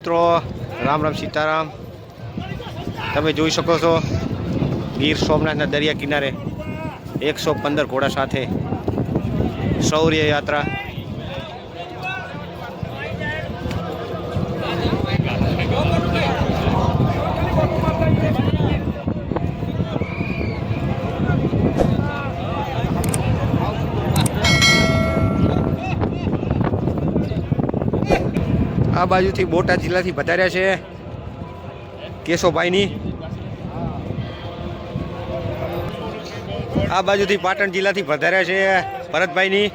મિત્રો, રામ રામ સીતારામ। તમે જોઈ શકો છો ગીર સોમનાથના દરિયા કિનારે 115 ઘોડા સાથે શૌર્ય યાત્રા। આ બાજુથી બોટાદ જિલ્લાથી પધાર્યા છે કેશોભાઈની, આ બાજુથી પાટણ જિલ્લાથી પધાર્યા છે ભરતભાઈની,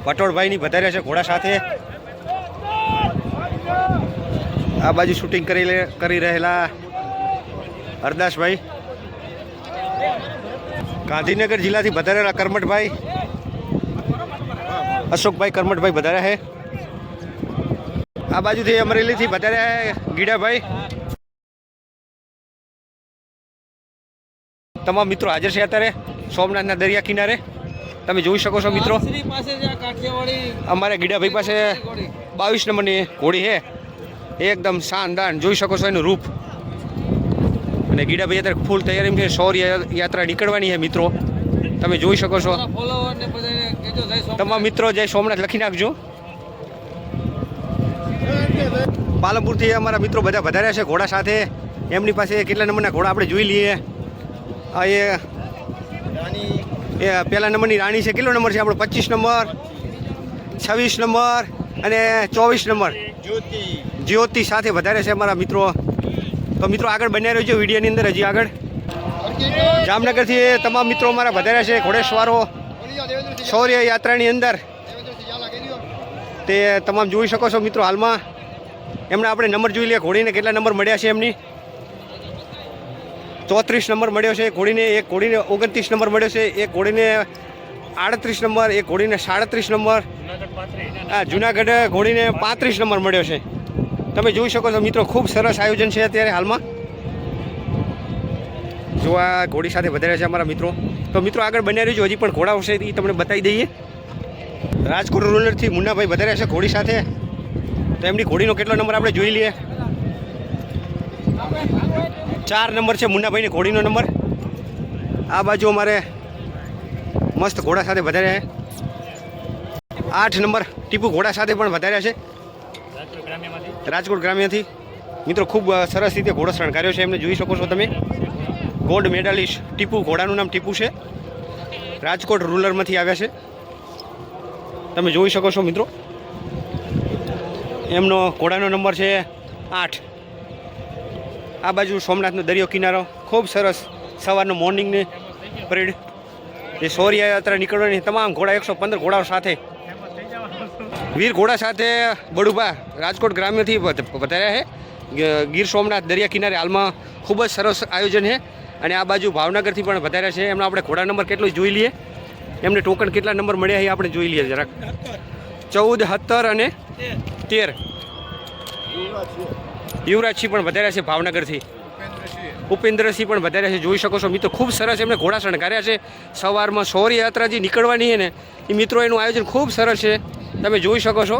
પટોળભાઈની પધાર્યા છે ઘોડા સાથે। આ બાજુ શૂટિંગ કરી રહેલા હરદાસભાઈ, ગાંધીનગર જિલ્લાથી પધારેલા કરમટભાઈ, અશોકભાઈ કરમટભાઈ પધાર્યા છે। આ બાજુથી અમરેલીથી પધાર્યા ગીડાભાઈ। તમામ મિત્રો હાજર છે અત્યારે સોમનાથના દરિયા કિનારે। તમે જોઈ શકો છો મિત્રો, અમારે ગીડાભાઈ પાસે 22 નંબરની ઘોડી છે, એકદમ શાનદાર જોઈ શકો છો એનું રૂપ। અને ગીડાભાઈ અત્યારે ફૂલ તૈયારી છે, શૌર્ય યાત્રા નીકળવાની છે મિત્રો, તમે જોઈ શકો છો। તમામ મિત્રો જય સોમનાથ લખી નાખજો। પાલનપુરથી અમારા મિત્રો બધા વધાર્યા છે ઘોડા સાથે, એમની પાસે કેટલા નંબરના ઘોડા આપણે જોઈ લઈએ। આ એ પહેલા નંબરની રાણી છે, કેટલો નંબર છે આપણો? 25 નંબર, 26 નંબર અને 24 નંબર જ્યોતિ સાથે વધારે છે અમારા મિત્રો। તો મિત્રો આગળ બન્યા રહ્યો છે વિડીયોની અંદર, હજી આગળ જામનગરથી તમામ મિત્રો અમારા વધાર્યા છે ઘોડેસવારો શૌર્ય યાત્રાની અંદર, તે તમામ જોઈ શકો છો મિત્રો। હાલમાં એમના આપણે નંબર જોઈ લઈએ, ઘોડીને કેટલા નંબર મળ્યા છે એમની। 34 નંબર મળ્યો છે ઘોડીને, એક ઘોડીને 29 નંબર મળ્યો છે, એક ઘોડીને 38 નંબર, એક ઘોડીને 37 નંબર, હા જુનાગઢ ઘોડીને 35 નંબર મળ્યો છે। તમે જોઈ શકો છો મિત્રો, ખૂબ સરસ આયોજન છે અત્યારે હાલમાં। જો આ ઘોડી સાથે વધારે છે અમારા મિત્રો। તો મિત્રો આગળ બન્યા રહીજો, હજી પણ ઘોડા હશે એ તમને બતાવી દઈએ। રાજકોટ રૂરલથી મુન્નાભાઈ વધારે છે ઘોડી સાથે, તો એમની ઘોડીનો કેટલો નંબર આપણે જોઈ લઈએ। 4 નંબર છે મુન્નાભાઈની ઘોડીનો નંબર। આ બાજુ અમારે મસ્ત ઘોડા સાથે વધારે છે, 8 નંબર ટીપુ ઘોડા સાથે પણ વધાર્યા છે રાજકોટ ગ્રામ્યથી મિત્રો। ખૂબ સરસ રીતે ઘોડો શણગાર્યો છે એમને, જોઈ શકો છો તમે। ગોલ્ડ મેડાલિસ્ટ ટીપુ, ઘોડાનું નામ ટીપુ છે, રાજકોટ રૂરલમાંથી આવ્યા છે, તમે જોઈ શકો છો મિત્રો। એમનો ઘોડાનો નંબર છે 8। આ બાજુ સોમનાથનો દરિયો કિનારો, ખૂબ સરસ સવારનો મોર્નિંગની પરેડ, એ શૌર્ય યાત્રા નીકળવાની તમામ ઘોડા 115 ઘોડાઓ સાથે, વીર ઘોડા સાથે બડુભા રાજકોટ ગ્રામ્યથી વધાર્યા છે ગીર સોમનાથ દરિયા કિનારે। હાલમાં ખૂબ જ સરસ આયોજન છે। અને આ બાજુ ભાવનગરથી પણ વધાર્યા છે, એમનો આપણે ઘોડા નંબર કેટલો જોઈ લઈએ, એમને ટોકન કેટલા નંબર મળ્યા છે આપણે જોઈ લઈએ જરાક। 14, 17 અને 13 યુવરાજસિંહ પણ વધાર્યા છે ભાવનગરથી, ઉપેન્દ્રસિંહ પણ વધાર્યા છે, જોઈ શકો છો મિત્રો। ખૂબ સરસ એમને ઘોડા શણગાર્યા છે। સવારમાં શૌર્ય યાત્રા જે નીકળવાની છે ને એ મિત્રો, એનું આયોજન ખૂબ સરસ છે, તમે જોઈ શકો છો।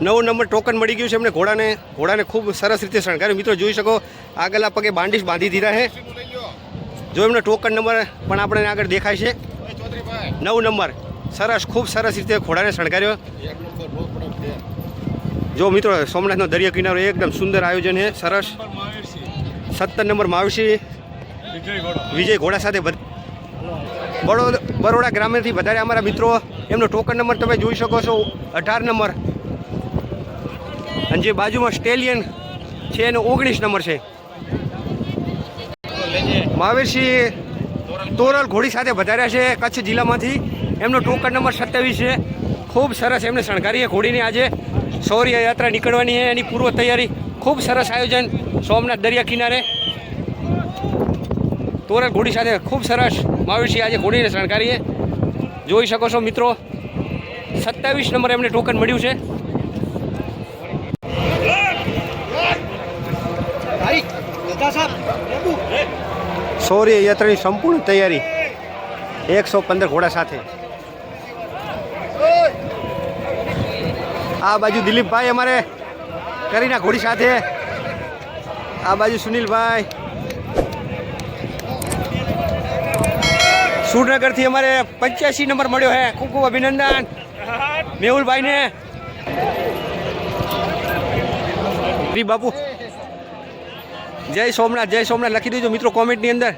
9 નંબર ટોકન મળી ગયું છે એમને ઘોડાને ખૂબ સરસ રીતે શણગાર્યો મિત્રો, જોઈ શકો। આગળના પગે બાંડીશ બાંધી દીધા છે, જો એમનો ટોકન નંબર પણ આપણે આગળ દેખાય છે 9 નંબર। સરસ, ખૂબ સરસ રીતે ઘોડાને શણગાર્યો। જો મિત્રો સોમનાથનો દરિયા કિનારો એકદમ સુંદર આયોજન છે, સરસ। 17 નંબર માવશી વિજય ઘોડા સાથે બરોડા ગ્રામ્યથી વધારે અમારા મિત્રો, એમનો ટોકન નંબર તમે જોઈ શકો છો 18 નંબર। અને જે બાજુમાં સ્ટેલિયન છે એનો 19 નંબર છે। મહાવીરસિંહ તોરલ ઘોડી સાથે વધાર્યા છે કચ્છ જિલ્લામાંથી, એમનો ટોકન નંબર 27 છે। ખૂબ સરસ એમને શણગારી છે ઘોડીને। આજે શૌર્ય યાત્રા નીકળવાની છે, એની પૂર્વ તૈયારી, ખૂબ સરસ આયોજન સોમનાથ દરિયા કિનારે। તોરલ ઘોડી સાથે ખૂબ સરસ મહાવીરસિંહ આજે ઘોડીને શણગારી છે, જોઈ શકો છો મિત્રો। 27 નંબર એમને ટોકન મળ્યું છે। શૌર્ય યાત્રાની સંપૂર્ણ તૈયારી 115 ઘોડા સાથે। આ બાજુ દિલીપભાઈ અમારે કરીના ઘોડી સાથે આ બાજુ સુનિલભાઈ સુરનગરથી અમારે 85 નંબર મળ્યો હે. ખૂબ ખૂબ અભિનંદન મેહુલભાઈને. બાપુ જય સોમનાથ લખી દેજો મિત્રો કોમેન્ટની અંદર.